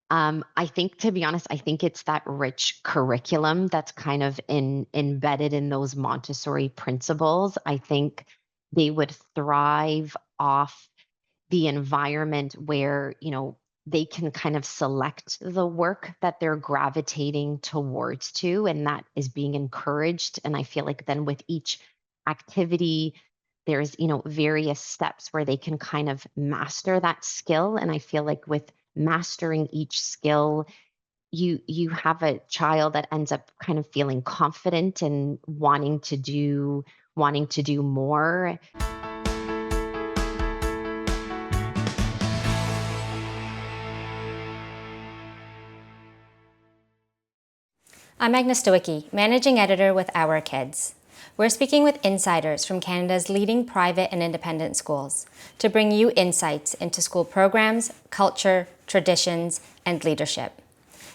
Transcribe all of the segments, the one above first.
I think, to be honest, I think it's that rich curriculum that's kind of embedded in those Montessori principles. I think they would thrive off the environment where, they can kind of select the work that they're gravitating towards to, and that is being encouraged. And I feel like then with each activity, there's, various steps where they can kind of master that skill. And I feel like with mastering each skill, you have a child that ends up kind of feeling confident and wanting to do more. I'm Agnes Stowicki, Managing Editor with Our Kids. We're speaking with insiders from Canada's leading private and independent schools to bring you insights into school programs, culture, traditions, and leadership.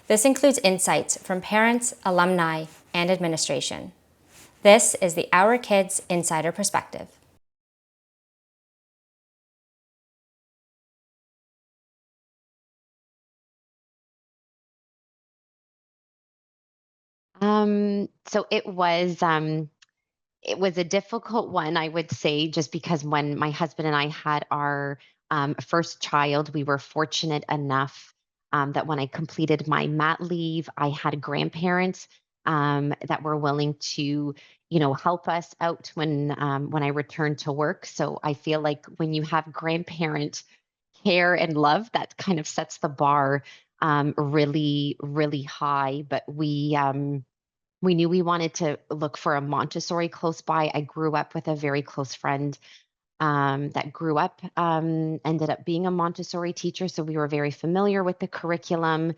This includes insights from parents, alumni, and administration. This is the Our Kids Insider Perspective. So it was a difficult one, I would say, just because when my husband and I had our first child, we were fortunate enough that when I completed my mat leave, I had grandparents that were willing to, help us out when I returned to work. So I feel like when you have grandparent care and love, that kind of sets the bar really, really high. But we knew we wanted to look for a Montessori close by. I grew up with a very close friend that grew up, ended up being a Montessori teacher. So we were very familiar with the curriculum.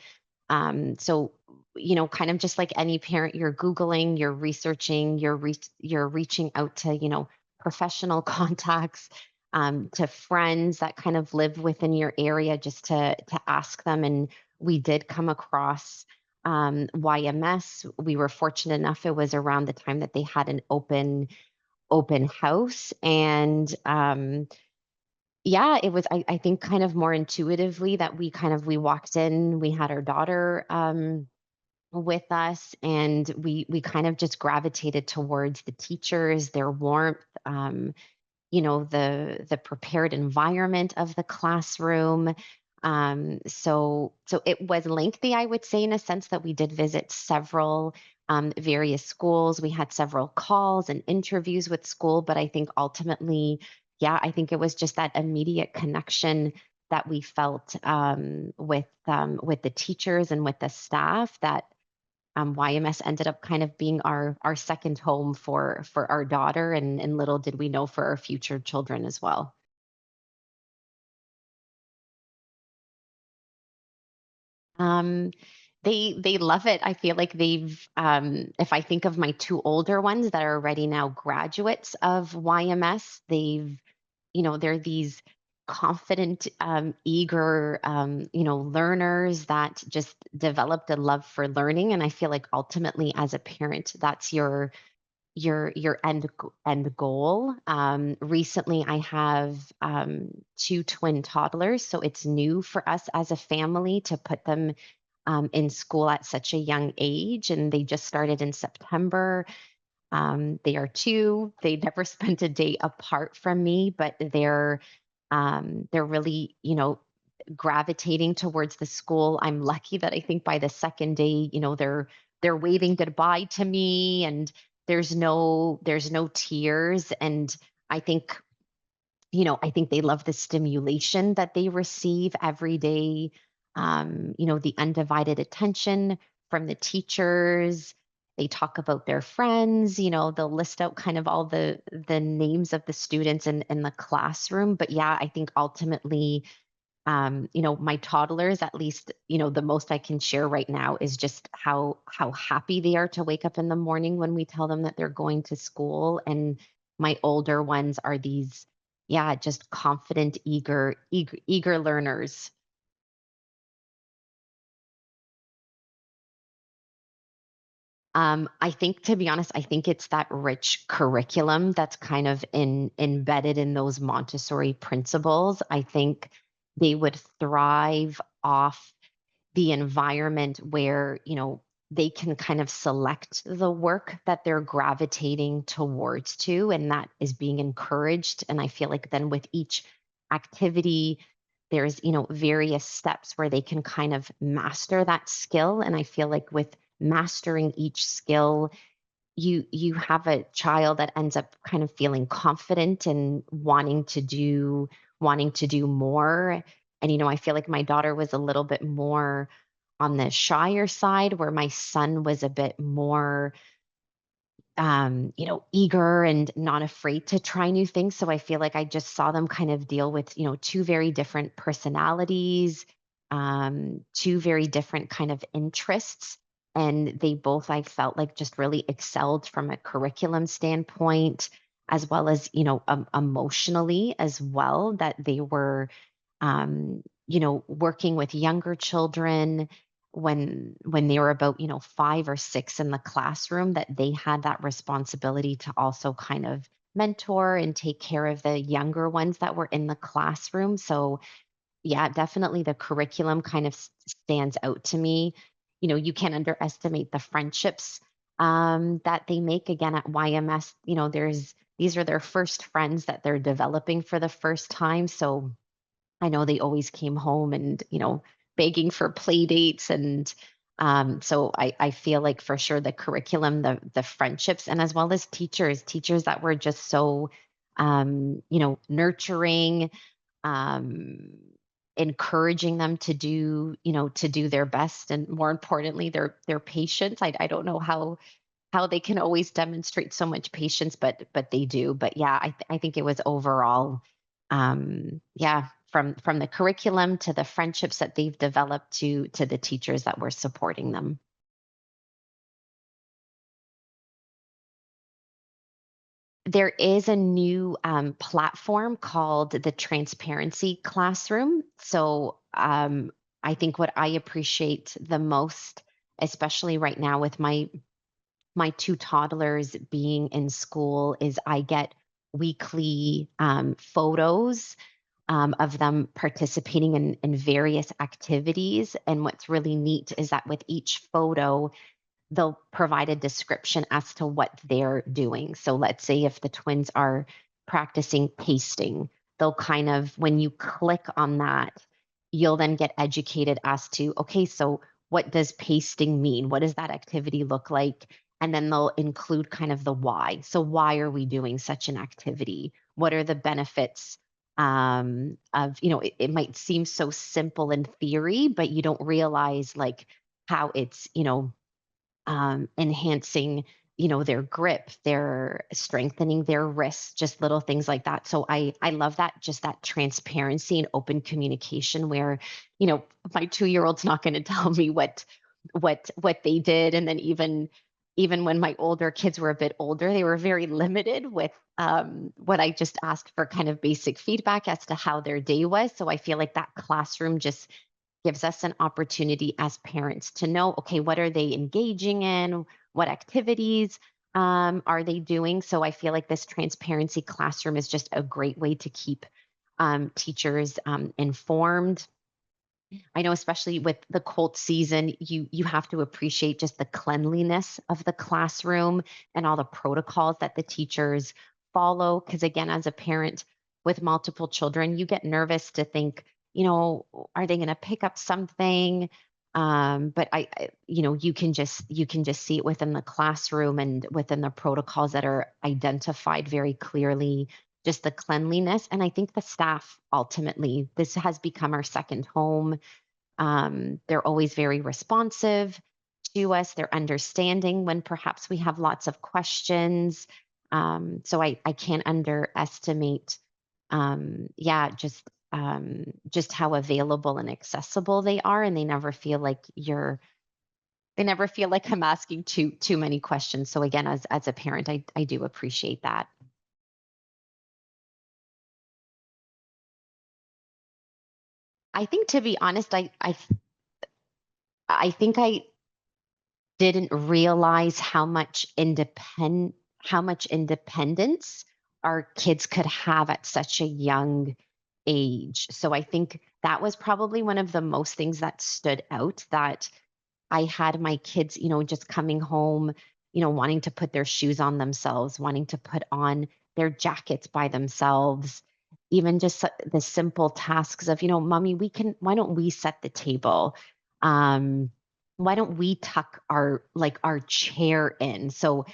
So, kind of just like any parent, you're Googling, you're researching, you're reaching out to, professional contacts, to friends that kind of live within your area just to ask them. And we did come across YMS. We were fortunate enough, it was around the time that they had an open house. And yeah, it was, I think, kind of more intuitively that we walked in, we had our daughter with us, and we kind of just gravitated towards the teachers, their warmth, the prepared environment of the classroom. So it was lengthy, I would say, in a sense that we did visit several various schools. We had several calls and interviews with school, but I think ultimately, yeah, I think it was just that immediate connection that we felt with the teachers and with the staff, that YMS ended up kind of being our second home for our daughter, and little did we know for our future children as well. Um, they love it. I feel like if I think of my two older ones that are already now graduates of YMS, they're these confident, eager, learners that just developed a love for learning. And I feel like ultimately, as a parent, that's your end goal. Recently, I have two twin toddlers, so it's new for us as a family to put them in school at such a young age, and they just started in September. They are two. They never spent a day apart from me, but they're really, gravitating towards the school. I'm lucky that I think by the second day, they're waving goodbye to me, and there's no tears. And I think, I think they love the stimulation that they receive every day. The undivided attention from the teachers. They talk about their friends, they'll list out kind of all the names of the students in the classroom. But yeah, I think ultimately, my toddlers, at least, the most I can share right now is just how happy they are to wake up in the morning when we tell them that they're going to school. And my older ones are these, yeah, just confident, eager learners. I think, to be honest, I think it's that rich curriculum that's kind of embedded in those Montessori principles. I think they would thrive off the environment where, they can kind of select the work that they're gravitating towards to, and that is being encouraged. And I feel like then with each activity, there's, various steps where they can kind of master that skill. And I feel like with mastering each skill, you have a child that ends up kind of feeling confident and wanting to do more. And I feel like my daughter was a little bit more on the shyer side, where my son was a bit more eager and not afraid to try new things. So I feel like I just saw them kind of deal with, two very different personalities, two very different kind of interests. And they both, I felt like, just really excelled from a curriculum standpoint, as well as, emotionally as well, that they were, working with younger children when they were about 5 or 6 in the classroom, that they had that responsibility to also kind of mentor and take care of the younger ones that were in the classroom. So yeah, definitely the curriculum kind of stands out to me. You can't underestimate the friendships that they make again at YMS. These are their first friends that they're developing for the first time. So I know they always came home and, begging for play dates. And so I feel like for sure the curriculum, the friendships, and as well as teachers that were just so, nurturing, um, encouraging them to do their best. And more importantly, their patience. I don't know how they can always demonstrate so much patience, but they do. But yeah, I think it was overall, yeah, from the curriculum to the friendships that they've developed to the teachers that were supporting them. There is a new platform called the Transparency Classroom. So I think what I appreciate the most, especially right now with my two toddlers being in school, is I get weekly photos of them participating in various activities. And what's really neat is that with each photo, they'll provide a description as to what they're doing. So let's say if the twins are practicing pasting, they'll kind of, when you click on that, you'll then get educated as to, okay, so what does pasting mean? What does that activity look like? And then they'll include kind of the why. So why are we doing such an activity? What are the benefits of, it might seem so simple in theory, but you don't realize like how it's, enhancing, their grip, their strengthening their wrists, just little things like that. So I love that, just that transparency and open communication where, my 2-year-old's not going to tell me what they did. And then even when my older kids were a bit older, they were very limited with what I just asked for kind of basic feedback as to how their day was. So I feel like that classroom just gives us an opportunity as parents to know, okay, what are they engaging in? What activities are they doing? So I feel like this transparency classroom is just a great way to keep teachers informed. I know, especially with the cold season, you have to appreciate just the cleanliness of the classroom and all the protocols that the teachers follow. Because again, as a parent with multiple children, you get nervous to think, are they going to pick up something? But you can just see it within the classroom and within the protocols that are identified very clearly, just the cleanliness. And I think the staff, ultimately, this has become our second home. They're always very responsive to us. They're understanding when perhaps we have lots of questions. So I can't underestimate, yeah, just how available and accessible they are, and they never feel like I'm asking too many questions. So again, as a parent, I do appreciate that. I think, to be honest, I think I didn't realize how much independence our kids could have at such a young age. So I think that was probably one of the most things that stood out, that I had my kids, just coming home, wanting to put their shoes on themselves, wanting to put on their jackets by themselves, even just the simple tasks of, mommy, why don't we set the table? Um, why don't we tuck our chair in? So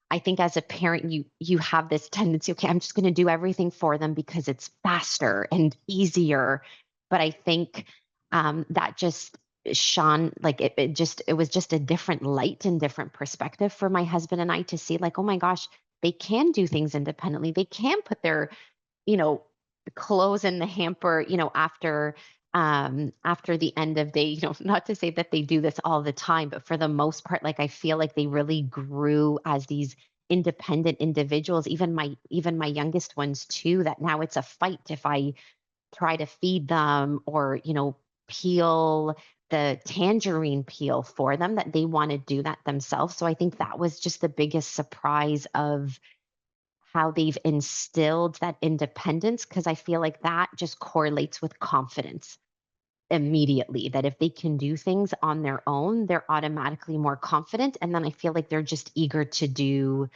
I think as a parent, you have this tendency, okay, I'm just going to do everything for them because it's faster and easier. But I think that just shone like it was just a different light and different perspective for my husband and I to see, like, oh my gosh, they can do things independently. They can put their you know, clothes in the hamper, after the end of day, not to say that they do this all the time, but for the most part, like I feel like they really grew as these independent individuals, even my youngest ones too, that now it's a fight if I try to feed them or, peel the tangerine peel for them, that they want to do that themselves. So I think that was just the biggest surprise of how they've instilled that independence, because I feel like that just correlates with confidence immediately, that if they can do things on their own, they're automatically more confident, and then I feel like they're just eager to do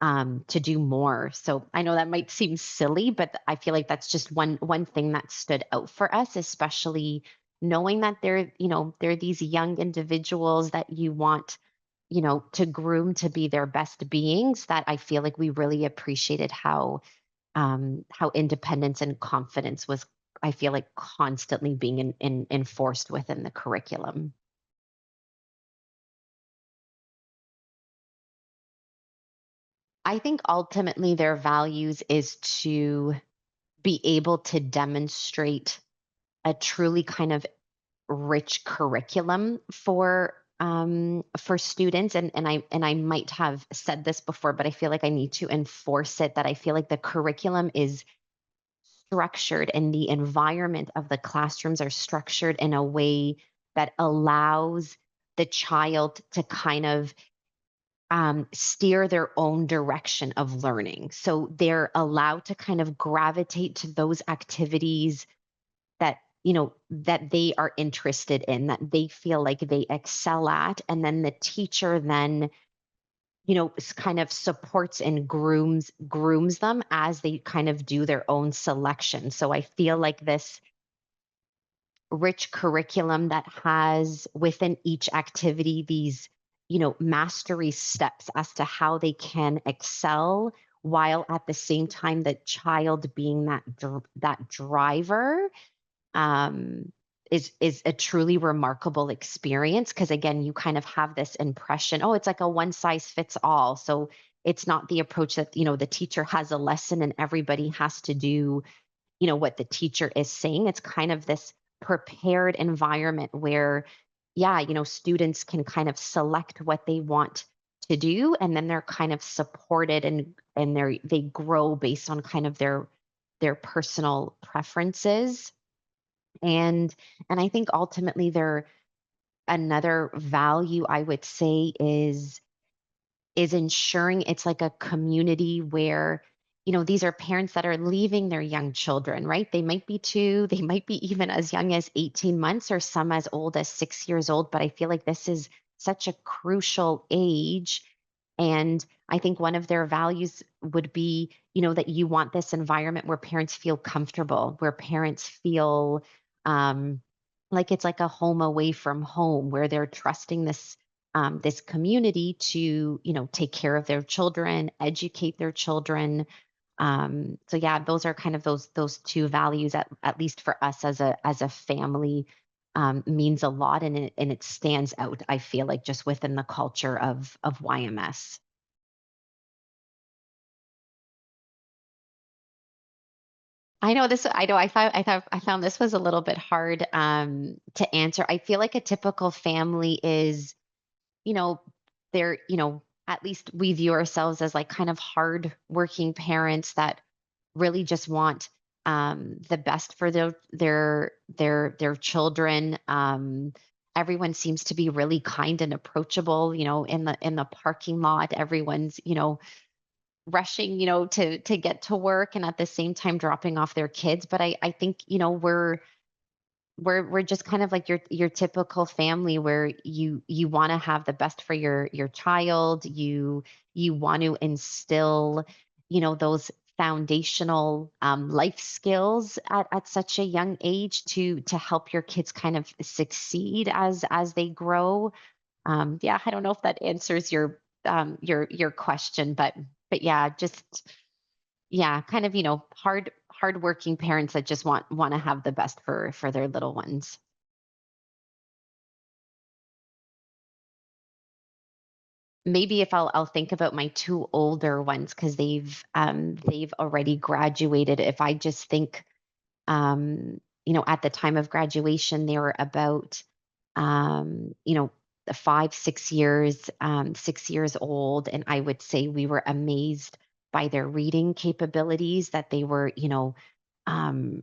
more. So I know that might seem silly, but I feel like that's just one thing that stood out for us, especially knowing that they're these young individuals that you want, to groom to be their best beings, that I feel like we really appreciated how independence and confidence was, I feel like, constantly being enforced within the curriculum. I think ultimately their values is to be able to demonstrate a truly kind of rich curriculum for students, and I might have said this before, but I feel like I need to enforce it, that I feel like the curriculum is structured and the environment of the classrooms are structured in a way that allows the child to kind of steer their own direction of learning. So they're allowed to kind of gravitate to those activities that they are interested in, that they feel like they excel at, and then the teacher then kind of supports and grooms them as they kind of do their own selection. So I feel like this rich curriculum that has within each activity these mastery steps as to how they can excel, while at the same time the child being that driver, um, is a truly remarkable experience, because again, you kind of have this impression, oh, it's like a one size fits all. So it's not the approach that the teacher has a lesson and everybody has to do what the teacher is saying. It's kind of this prepared environment where, yeah, students can kind of select what they want to do, and then they're kind of supported, and they grow based on kind of their personal preferences. And and I think ultimately there another value I would say is ensuring it's like a community where, these are parents that are leaving their young children, right? They might be two, they might be even as young as 18 months, or some as old as 6 years old. But I feel like this is such a crucial age. And I think one of their values would be, that you want this environment where parents feel comfortable, where parents feel um, like it's like a home away from home, where they're trusting this community to take care of their children, educate their children. So yeah, those are kind of those two values, at least for us as a family, means a lot, and it stands out, I feel like, just within the culture of YMS. I found this was a little bit hard to answer. I feel like a typical family is, you know, they're, at least we view ourselves as like kind of hard working parents that really just want the best for their children. Everyone seems to be really kind and approachable, in the parking lot. Everyone's, rushing, to get to work and at the same time dropping off their kids. But I think, we're just kind of like your typical family where you want to have the best for your child. You want to instill, those foundational life skills at such a young age to help your kids kind of succeed as they grow. Yeah, I don't know if that answers your question, but yeah, just yeah, kind of, hardworking parents that just want to have the best for their little ones. Maybe if I'll think about my two older ones because they've already graduated. If I just think, at the time of graduation, they were about, the 5, 6 years, 6 years old, and I would say we were amazed by their reading capabilities. That they were,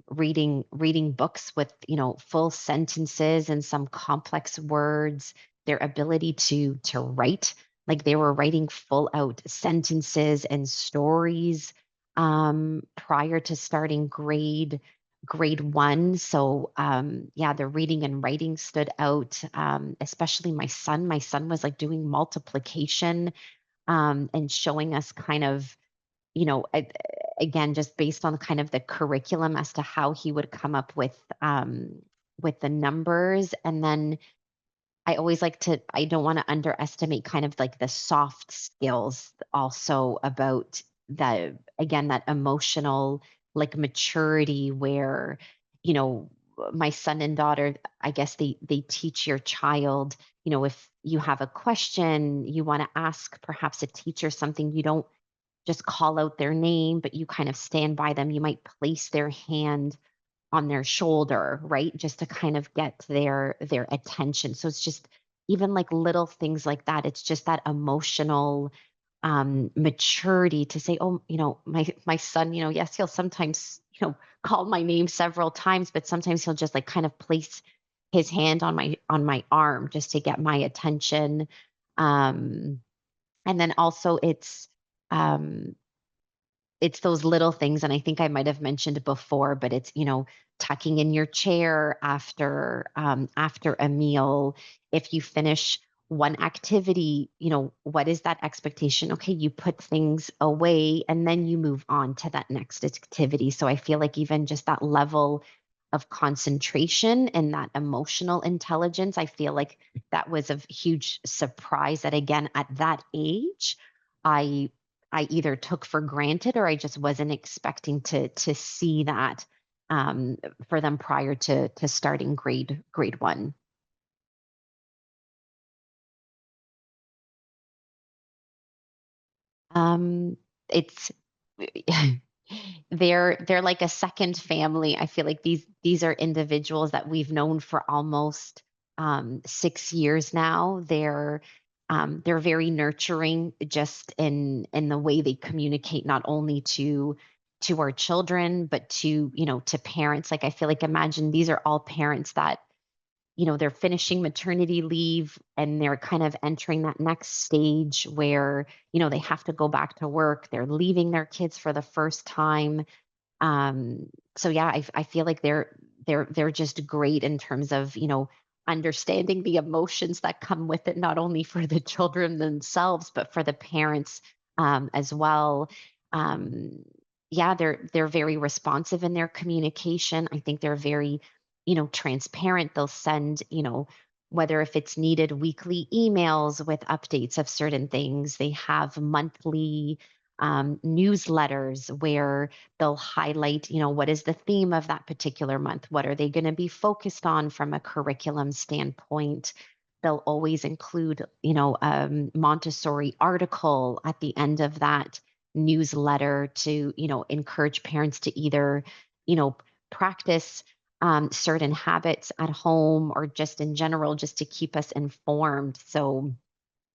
reading books with, full sentences and some complex words. Their ability to write, like they were writing full out sentences and stories prior to starting grade one. So yeah, the reading and writing stood out, especially my son was like doing multiplication, and showing us kind of, again, just based on kind of the curriculum as to how he would come up with the numbers. And then I don't want to underestimate kind of like the soft skills also about again, that emotional, like, maturity where, you know, my son and daughter, I guess they teach your child, if you have a question, you want to ask perhaps a teacher something, you don't just call out their name, but you kind of stand by them. You might place their hand on their shoulder, right? Just to kind of get their attention. So it's just even like little things like that. It's just that emotional maturity to say, oh, my son, yes, he'll sometimes, call my name several times, but sometimes he'll just like kind of place his hand on my arm just to get my attention. Um, and then also um it's those little things, and I think I might have mentioned before, but it's, tucking in your chair after a meal. If you finish one activity, what is that expectation? Okay, you put things away and then you move on to that next activity. So I feel like even just that level of concentration and that emotional intelligence, I feel like that was a huge surprise that again at that age, I I either took for granted or I just wasn't expecting to see that for them prior to starting grade one. It's they're like a second family. I feel like these are individuals that we've known for almost 6 years now. They're very nurturing, just in the way they communicate, not only to our children, but to parents. Like I feel like, imagine these are all parents that, they're finishing maternity leave and they're kind of entering that next stage where, they have to go back to work. They're leaving their kids for the first time. So yeah, I feel like they're just great in terms of, understanding the emotions that come with it, not only for the children themselves, but for the parents as well. Um, yeah, they're very responsive in their communication. I think they're very, transparent. They'll send, whether if it's needed, weekly emails with updates of certain things. They have monthly newsletters where they'll highlight, what is the theme of that particular month? What are they going to be focused on from a curriculum standpoint? They'll always include, Montessori article at the end of that newsletter to, encourage parents to either, you know, practice certain habits at home or just in general, just to keep us informed. So,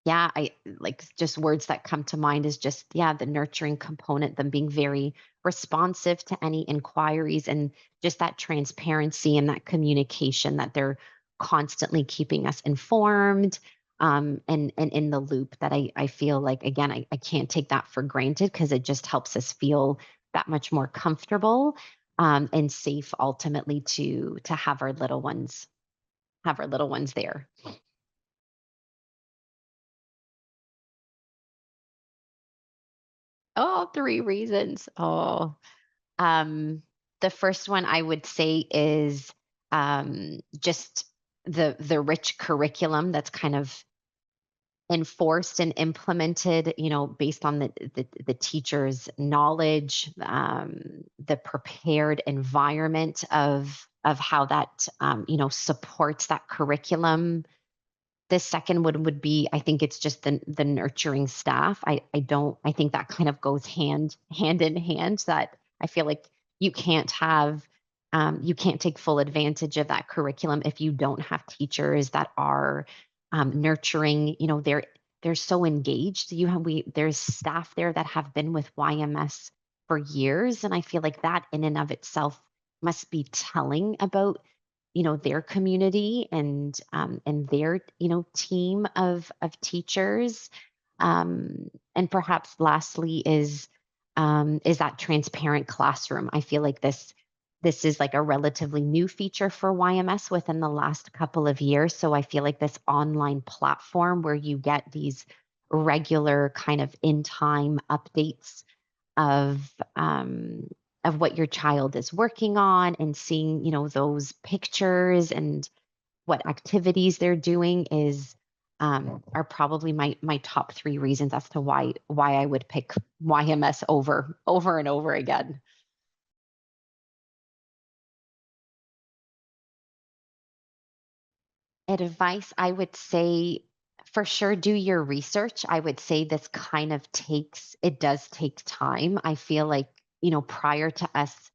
yeah, I like, just words that come to mind is just, yeah, the nurturing component, them being very responsive to any inquiries, and just that transparency and that communication that they're constantly keeping us informed. and in the loop that I feel like, again, I can't take that for granted because it just helps us feel that much more comfortable and safe ultimately to have our little ones there. Oh, three reasons. Oh, um, the first one I would say is just the rich curriculum that's kind of enforced and implemented, based on the teacher's knowledge, the prepared environment of how that supports that curriculum. The second one would be, I think it's just the nurturing staff. I think that kind of goes hand in hand, that I feel like you can't have you can't take full advantage of that curriculum if you don't have teachers that are nurturing. They're so engaged. There's staff there that have been with YMS for years, and I feel like that in and of itself must be telling about their community and their team of teachers. And perhaps lastly is that transparent classroom. I feel like this is like a relatively new feature for YMS within the last couple of years. So I feel like this online platform where you get these regular kind of in time updates of um, of what your child is working on, and seeing those pictures and what activities they're doing is are probably my top three reasons as to why I would pick YMS over and over again. Advice, I would say, for sure, do your research. I would say this kind of it does take time. I feel like, prior to us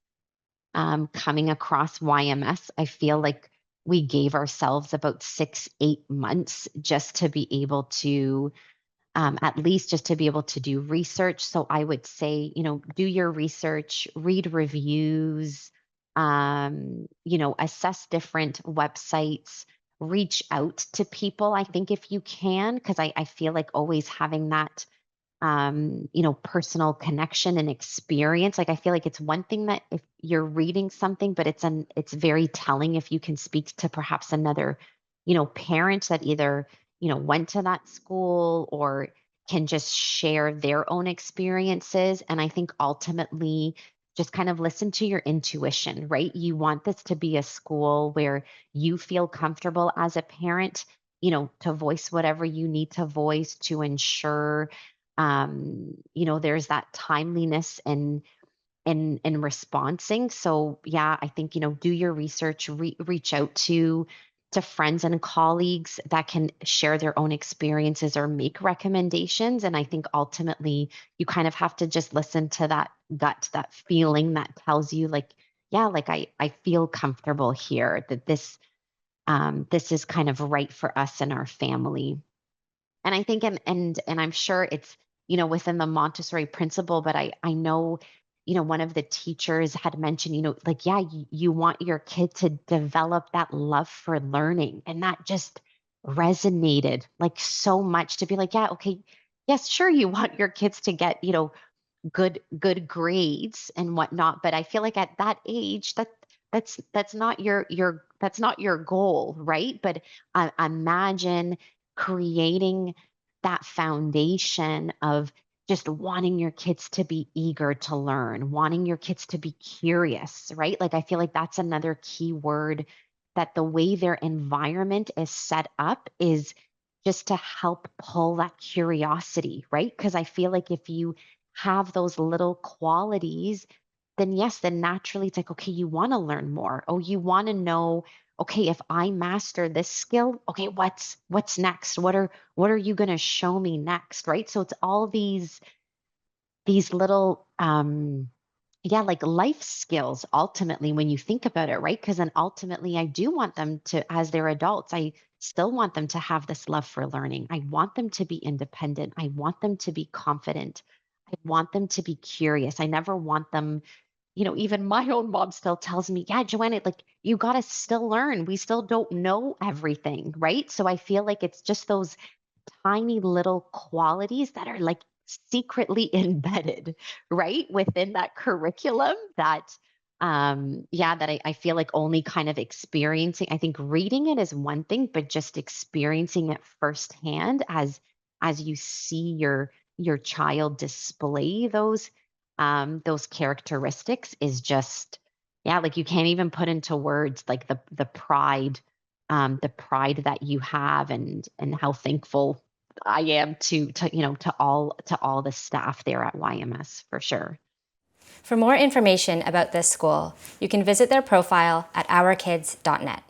coming across YMS, I feel like we gave ourselves about 6, 8 months just to be able to, at least just to be able to do research. So I would say, do your research, read reviews, assess different websites, reach out to people, I think, if you can, because I feel like always having that personal connection and experience. Like I feel like it's one thing that if you're reading something, but it's very telling if you can speak to perhaps another, parent that either, went to that school or can just share their own experiences. And I think ultimately just kind of listen to your intuition, right? You want this to be a school where you feel comfortable as a parent, to voice whatever you need to voice to ensure there's that timeliness and responding. So yeah, I think, do your research, reach out to friends and colleagues that can share their own experiences or make recommendations. And I think ultimately you kind of have to just listen to that gut, that feeling that tells you like, yeah, like I feel comfortable here, that this is kind of right for us and our family. And I think and I'm sure it's, within the Montessori principle, but I know, one of the teachers had mentioned, like, yeah, you want your kid to develop that love for learning. And that just resonated like so much, to be like, yeah, okay, yes, sure, you want your kids to get, good grades and whatnot, but I feel like at that age that's not your goal, right? But imagine creating that foundation of just wanting your kids to be eager to learn, wanting your kids to be curious, right? Like I feel like that's another key word, that the way their environment is set up is just to help pull that curiosity, right? Because I feel like if you have those little qualities, then yes, then naturally it's like, okay, you want to learn more. Oh, you want to know, okay, if I master this skill, okay, what's next? What are you going to show me next, right? So it's all these little yeah, like life skills ultimately when you think about it, right? Because then ultimately I do want them to, as they're adults, I still want them to have this love for learning. I want them to be independent. I want them to be confident. I want them to be curious. I never want them even my own mom still tells me, yeah, Joanna, like you got to still learn. We still don't know everything, right? So I feel like it's just those tiny little qualities that are like secretly embedded right within that curriculum that yeah, that I feel like only kind of experiencing. I think reading it is one thing, but just experiencing it firsthand as you see your child display those characteristics is just, yeah, like you can't even put into words like the pride that you have and how thankful I am to all the staff there at YMS for sure. For more information about this school, you can visit their profile at ourkids.net.